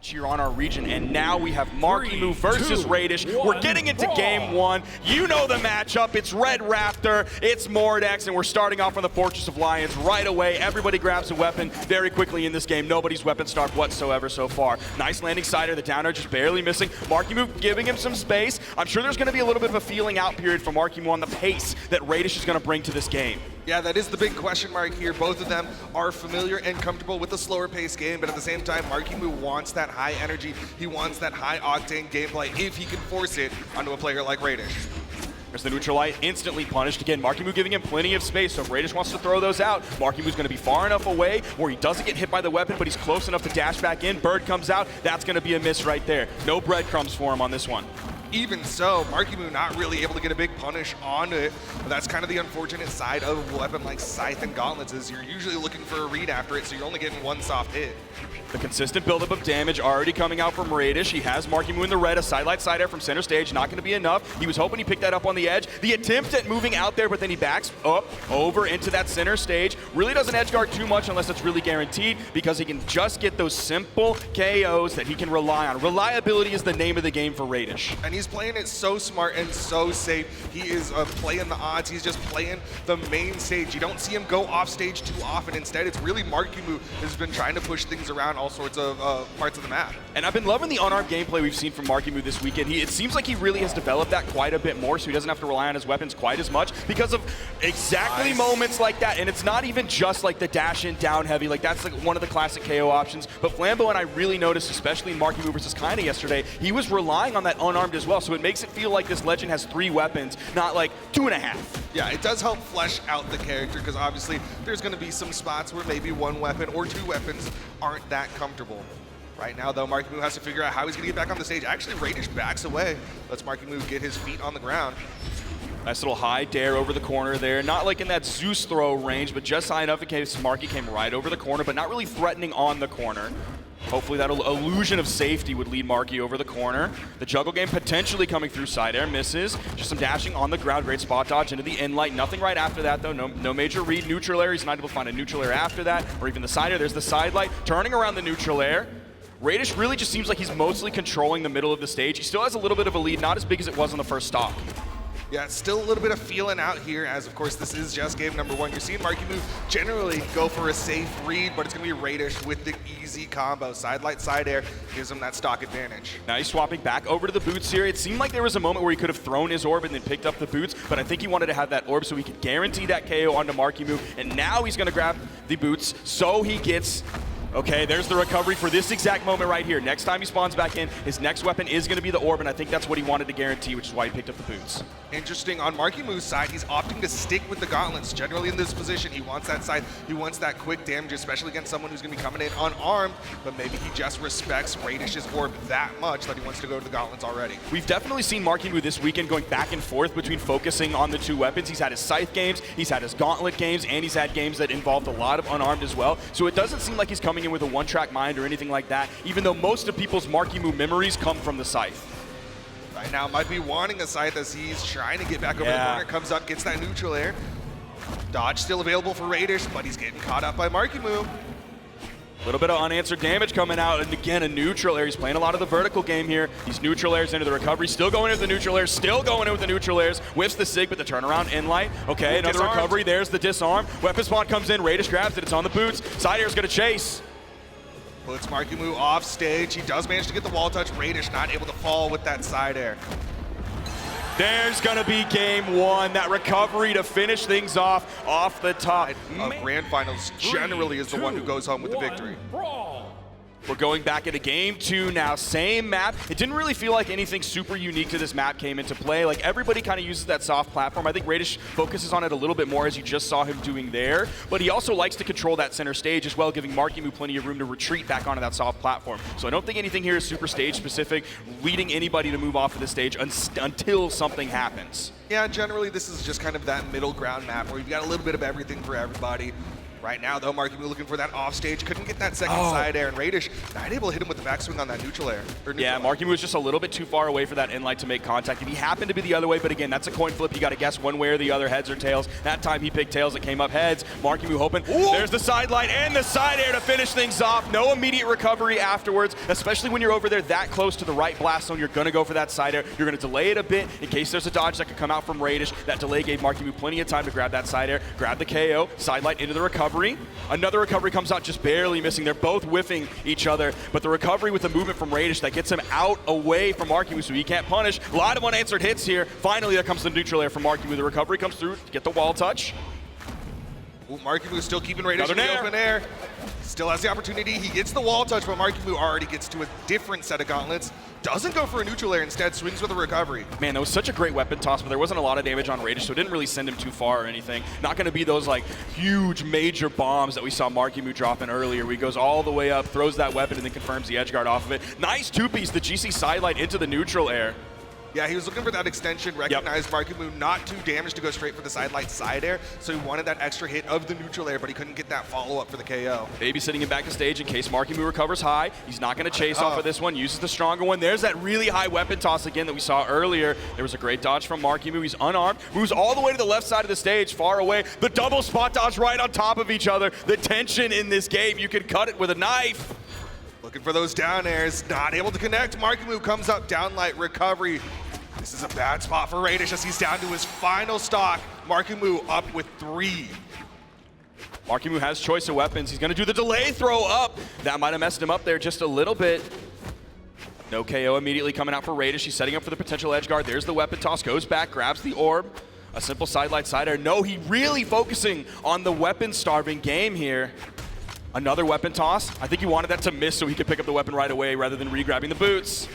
Cheer on our region, and now we have Marckiemoo versus Raydish. We're getting into game one. You know the matchup. It's Red Raptor, it's Mordex, and we're starting off on the Fortress of Lions right away. Everybody grabs a weapon very quickly in this game. Nobody's weapon starved whatsoever so far. Nice landing sider, the down air just barely missing. Marckiemoo giving him some space. I'm sure there's going to be a little bit of a feeling out period for Marckiemoo on the pace that Raydish is going to bring to this game. Yeah, that is the big question mark here. Both of them are familiar and comfortable with the slower paced game, but at the same time, Marckiemoo wants that high energy. He wants that high octane gameplay if he can force it onto a player like Raydish. There's the neutral light, instantly punished. Again, Marckiemoo giving him plenty of space, so if Raydish wants to throw those out, Marckiemoo's going to be far enough away where he doesn't get hit by the weapon, but he's close enough to dash back in. Bird comes out, that's going to be a miss right there. No breadcrumbs for him on this one. Even so, Marckiemoo not really able to get a big punish on it. But that's kind of the unfortunate side of a weapon like Scythe and Gauntlets is you're usually looking for a read after it, so you're only getting one soft hit. The consistent buildup of damage already coming out from Raydish. He has Marckiemoo in the red, a sidelight side air from center stage, not going to be enough. He was hoping he picked that up on the edge. The attempt at moving out there, but then he backs up over into that center stage. Really doesn't edge guard too much unless it's really guaranteed, because he can just get those simple KOs that he can rely on. Reliability is the name of the game for Raydish. And he's playing it so smart and so safe. He is playing the odds. He's just playing the main stage. You don't see him go off stage too often. Instead, it's really Marckiemoo who's been trying to push things around all sorts of parts of the map. And I've been loving the unarmed gameplay we've seen from Marckiemoo this weekend. It seems like he really has developed that quite a bit more, so he doesn't have to rely on his weapons quite as much because of exactly moments like that. And it's not even just like the dash in down heavy. Like that's like one of the classic KO options. But Flambeau and I really noticed, especially in Marckiemoo versus Kinda yesterday, he was relying on that unarmed as well. So it makes it feel like this legend has 3 weapons, not like 2.5. Yeah, it does help flesh out the character because obviously there's going to be some spots where maybe 1 weapon or 2 weapons aren't that comfortable. Right now, though, Marckiemoo has to figure out how he's going to get back on the stage. Actually, Raydish backs away. Lets Marckiemoo get his feet on the ground. Nice little high dare over the corner there. Not like in that Zeus throw range, but just high enough in case Marky came right over the corner, but not really threatening on the corner. Hopefully that illusion of safety would lead Marky over the corner. The juggle game potentially coming through side air, misses. Just some dashing on the ground, great spot dodge into the end light. Nothing right after that though, no major read. Neutral air, he's not able to find a neutral air after that, or even the side air. There's the side light, turning around the neutral air. Raydish really just seems like he's mostly controlling the middle of the stage. He still has a little bit of a lead, not as big as it was on the first stock. Yeah, still a little bit of feeling out here, as of course this is just game number 1. You're seeing Marckiemoo generally go for a safe read, but it's going to be Raydish with the easy combo. Sidelight, side air gives him that stock advantage. Now he's swapping back over to the boots here. It seemed like there was a moment where he could have thrown his orb and then picked up the boots, but I think he wanted to have that orb so he could guarantee that KO onto Marckiemoo, and now he's going to grab the boots so he gets... Okay, there's the recovery for this exact moment right here. Next time he spawns back in, his next weapon is going to be the orb, and I think that's what he wanted to guarantee, which is why he picked up the boots. Interesting, on Marckiemoo's side, he's opting to stick with the gauntlets. Generally in this position, he wants that side, he wants that quick damage, especially against someone who's going to be coming in unarmed, but maybe he just respects Raydish's orb that much that he wants to go to the gauntlets already. We've definitely seen Marckiemoo this weekend going back and forth between focusing on the 2 weapons. He's had his Scythe games, he's had his Gauntlet games, and he's had games that involved a lot of unarmed as well. So it doesn't seem like he's coming in with a one-track mind or anything like that, even though most of people's Marckiemoo memories come from the Scythe. Right now might be wanting a Scythe as he's trying to get back over the corner, comes up, gets that neutral air. Dodge still available for Raydish, but he's getting caught up by Marckiemoo. A little bit of unanswered damage coming out, and again, a neutral air. He's playing a lot of the vertical game here. These neutral airs into the recovery, still going into the neutral airs, still going in with the neutral airs, whiffs the sig, but the turnaround in light. Okay, another recovery, there's the disarm. Weapon spawn comes in, Raydish grabs it, it's on the boots. Side air's gonna chase. Puts Marckiemoo off stage. He does manage to get the wall touch. Raydish not able to fall with that side air. There's gonna be game 1. That recovery to finish things off the top. Grand Finals generally is the one who goes home with the victory. We're going back into game 2 now, same map. It didn't really feel like anything super unique to this map came into play. Like everybody kind of uses that soft platform. I think Raydish focuses on it a little bit more, as you just saw him doing there. But he also likes to control that center stage as well, giving Marckiemoo plenty of room to retreat back onto that soft platform. So I don't think anything here is super stage specific, leading anybody to move off of the stage until something happens. Yeah, generally this is just kind of that middle ground map where you've got a little bit of everything for everybody. Right now, though, Marckiemoo looking for that offstage. Couldn't get that second side air, and Raydish not able to hit him with the backswing on that neutral air. Yeah, Marckiemoo was just a little bit too far away for that inlight to make contact. If he happened to be the other way, but again, that's a coin flip. You got to guess one way or the other, heads or tails. That time he picked tails. It came up heads. Marckiemoo hoping. Ooh. There's the side light and the side air to finish things off. No immediate recovery afterwards, especially when you're over there that close to the right blast zone. You're going to go for that side air. You're going to delay it a bit in case there's a dodge that could come out from Raydish. That delay gave Marckiemoo plenty of time to grab that side air, grab the KO, side light into the recovery. Another recovery comes out just barely missing. They're both whiffing each other, but the recovery with the movement from Raydish that gets him out away from Marckiemoo so he can't punish. A lot of unanswered hits here. Finally, there comes the neutral air from Marckiemoo. The recovery comes through to get the wall touch. Ooh, Marckiemoo still keeping Raydish in the open air. Still has the opportunity. He gets the wall touch, but Marckiemoo already gets to a different set of gauntlets. Doesn't go for a neutral air, instead swings with a recovery. Man, that was such a great weapon toss, but there wasn't a lot of damage on Raydish, so it didn't really send him too far or anything. Not going to be those like huge major bombs that we saw Marckiemoo dropping earlier, where he goes all the way up, throws that weapon, and then confirms the edge guard off of it. Nice two-piece, the GC side light into the neutral air. Yeah, he was looking for that extension, recognized Marckiemoo not too damaged to go straight for the side light side air, so he wanted that extra hit of the neutral air, but he couldn't get that follow-up for the KO. Babysitting him back to stage in case Marckiemoo recovers high. He's not going to chase off of this one, uses the stronger one. There's that really high weapon toss again that we saw earlier. There was a great dodge from Marckiemoo. He's unarmed, moves all the way to the left side of the stage, far away. The double spot dodge right on top of each other. The tension in this game, you could cut it with a knife. Looking for those down airs, not able to connect. Marckiemoo comes up, down light, recovery. This is a bad spot for Raydish as he's down to his final stock. Marckiemoo up with 3. Marckiemoo has choice of weapons. He's going to do the delay throw up. That might have messed him up there just a little bit. No KO immediately coming out for Raydish. He's setting up for the potential edge guard. There's the weapon toss, goes back, grabs the orb. A simple side light side air. No, he really focusing on the weapon-starving game here. Another weapon toss. I think he wanted that to miss so he could pick up the weapon right away rather than re-grabbing the boots.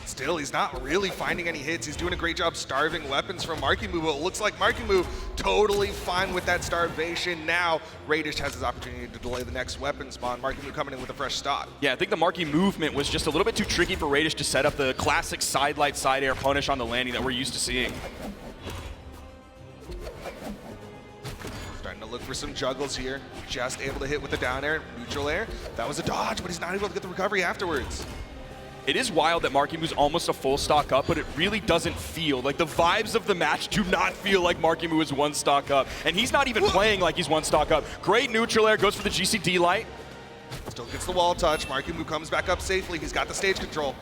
Still, he's not really finding any hits. He's doing a great job starving weapons from Marckiemoo, but it looks like Marckiemoo totally fine with that starvation. Now, Raydish has his opportunity to delay the next weapon spawn. Marckiemoo coming in with a fresh stock. Yeah, I think the Marckiemoo movement was just a little bit too tricky for Raydish to set up the classic side light side air punish on the landing that we're used to seeing. Starting to look for some juggles here. Just able to hit with the down air, neutral air. That was a dodge, but he's not able to get the recovery afterwards. It is wild that Marckiemoo's almost a full stock up, but it really doesn't feel. Like, the vibes of the match do not feel like Marckiemoo is one stock up. And he's not even playing like he's one stock up. Great neutral air, goes for the GCD light. Still gets the wall touch. Marckiemoo comes back up safely. He's got the stage control.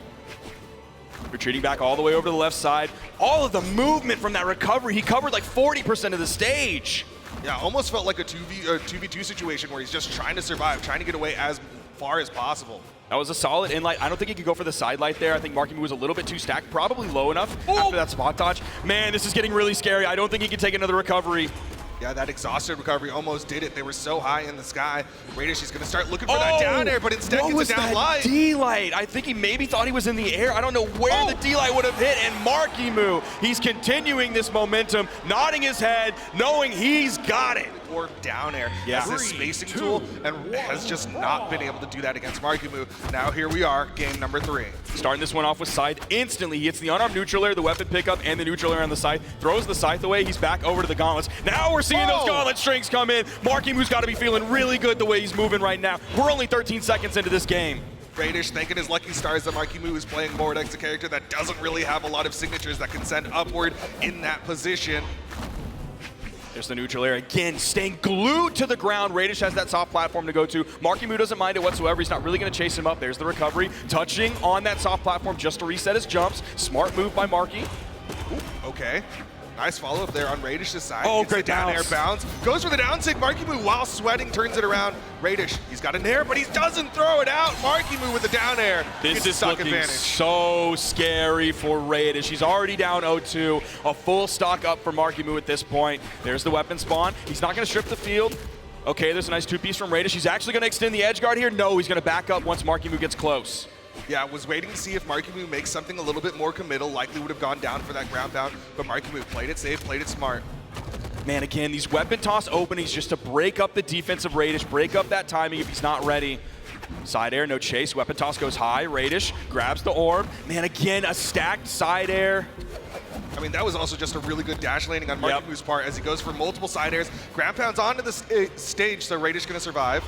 Retreating back all the way over to the left side. All of the movement from that recovery. He covered like 40% of the stage. Yeah, almost felt like a 2v2 situation where he's just trying to survive, trying to get away as far as possible. That was a solid inlight. I don't think he could go for the side light there. I think Marckiemoo was a little bit too stacked, probably low enough after that spot dodge. Man, this is getting really scary. I don't think he can take another recovery. Yeah, that exhausted recovery almost did it. They were so high in the sky. Raydish is going to start looking for that down air, but instead gets a down light. D-light? I think he maybe thought he was in the air. I don't know where the D-light would have hit. And Marckiemoo, he's continuing this momentum, nodding his head, knowing he's got it. Or down air as his spacing tool, and has just not been able to do that against Marckiemoo. Now here we are, game number 3. Starting this one off with Scythe instantly. He hits the unarmed neutral air, the weapon pickup, and the neutral air on the Scythe. Throws the Scythe away. He's back over to the gauntlets. Now we're seeing those gauntlet strings come in. Markiemoo's got to be feeling really good the way he's moving right now. We're only 13 seconds into this game. Raydish thanking his lucky stars that Marckiemoo is playing Mordex, a character that doesn't really have a lot of signatures that can send upward in that position. There's the neutral air again, staying glued to the ground. Raydish has that soft platform to go to. Marckiemoo doesn't mind it whatsoever. He's not really going to chase him up. There's the recovery, touching on that soft platform just to reset his jumps. Smart move by Marky. Okay. Nice follow-up there on Raydish's side. Oh, gets great the down bounce. air bounce. Goes for the down sig. Marckiemoo, while sweating, turns it around. Raydish, he's got an air, but he doesn't throw it out. Marckiemoo with the down air. This is looking so scary for Raydish. He's already down 0-2. A full stock up for Marckiemoo at this point. There's the weapon spawn. He's not going to strip the field. Okay, there's a nice two-piece from Raydish. He's actually going to extend the edge guard here. No, he's going to back up once Marckiemoo gets close. Yeah, I was waiting to see if Marckiemoo makes something a little bit more committal. Likely would have gone down for that ground pound, but Marckiemoo played it safe, played it smart. Man, again, these weapon toss openings just to break up the defense of Raydish, break up that timing if he's not ready. Side air, no chase. Weapon toss goes high. Raydish grabs the orb. Man, again, a stacked side air. I mean, that was also just a really good dash landing on Marckiemoo's part as he goes for multiple side airs. Ground pounds onto the stage, so Raydish gonna survive.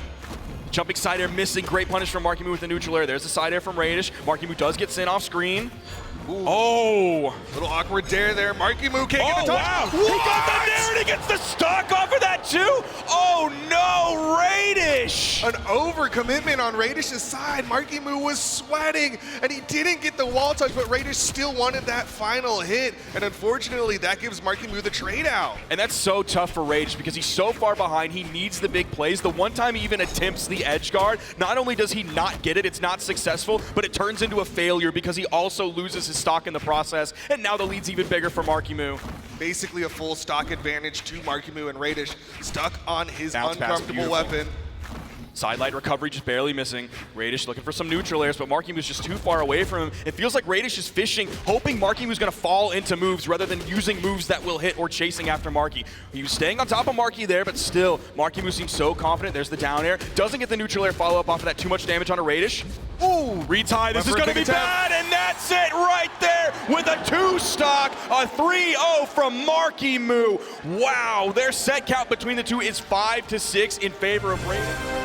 Jumping side air missing. Great punish from Marckiemoo with the neutral air. There's the side air from Raydish. Marckiemoo does get sent off screen. Ooh. Oh! Little awkward dare there. Marckiemoo can't get the touch. Wow! He got the dare and he gets the stock off of that too? Oh no, Raydish! An overcommitment on Raydish's side. Marckiemoo was sweating and he didn't get the wall touch, but Raydish still wanted that final hit. And unfortunately, that gives Marckiemoo the trade out. And that's so tough for Raydish because he's so far behind. He needs the big plays. The one time he even attempts the edge guard, not only does he not get it, it's not successful, but it turns into a failure because he also loses his stock in the process, and now the lead's even bigger for Marckiemoo. Basically a full stock advantage to Marckiemoo, and Raydish stuck on his Bounce pass, uncomfortable weapon. Sidelight recovery just barely missing. Raydish looking for some neutral airs, but Marckiemoo's just too far away from him. It feels like Raydish is fishing, hoping Marckiemoo's gonna fall into moves rather than using moves that will hit or chasing after Marcky. He was staying on top of Marcky there, but still, Marckiemoo seems so confident. There's the down air. Doesn't get the neutral air follow-up off of that. Too much damage on a Raydish. Ooh, retie. This is gonna be bad, and that's it right there with a 2-stock, a 3-0 from Marckiemoo. Wow, their set count between the two is 5-6 in favor of Raydish.